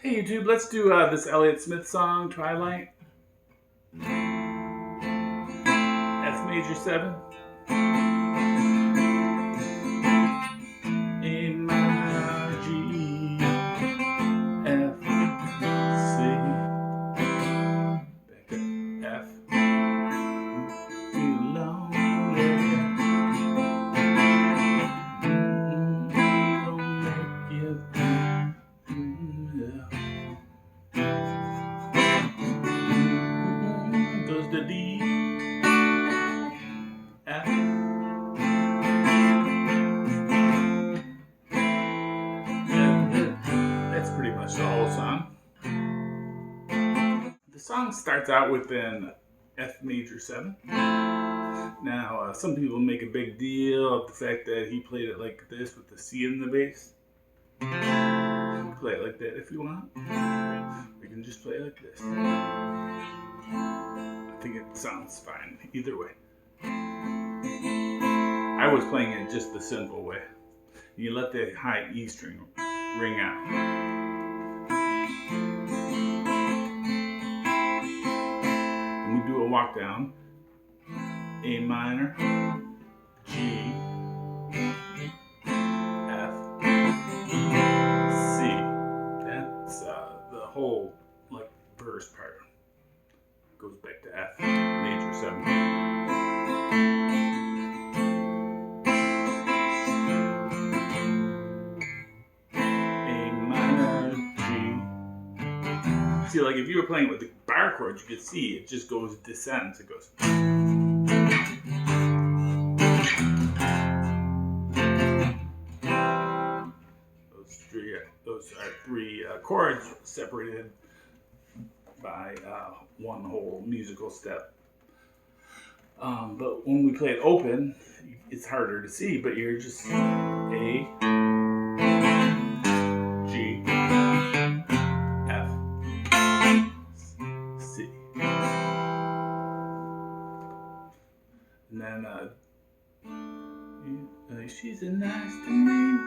Hey YouTube, let's do this Elliot Smith song, Twilight. F major 7. A minor, G, F, C. Back to F. Feel lonely. Don't make you goes to D, F, that's pretty much the whole song. The song starts out with an F major 7. Now, some people make a big deal of the fact that he played it like this with the C in the bass. You can play it like that if you want. We can just play it like this. I think it sounds fine either way. I was playing it just the simple way. You let the high E string ring out. And we do a walk down. A minor, G, F, C. That's the whole verse part. Goes back to F major 7. A minor, G. See, like if you were playing with the bar chords, you could see it just goes descends. It goes. Those are three chords separated by one whole musical step. But when we play it open, it's harder to see, but you're just A, G, F, C. And then she's a nice to me.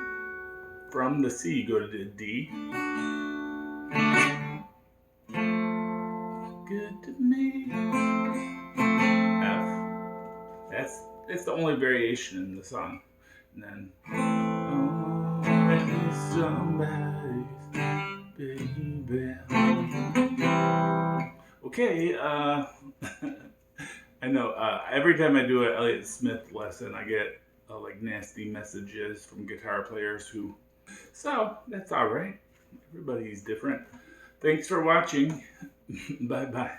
From the C, go to the D. Good to me. F. That's the only variation in the song. And then somebody's baby. Okay, I know every time I do an Elliot Smith lesson, I get nasty messages from guitar players who. So that's all right. Everybody's different. Thanks for watching. Bye bye.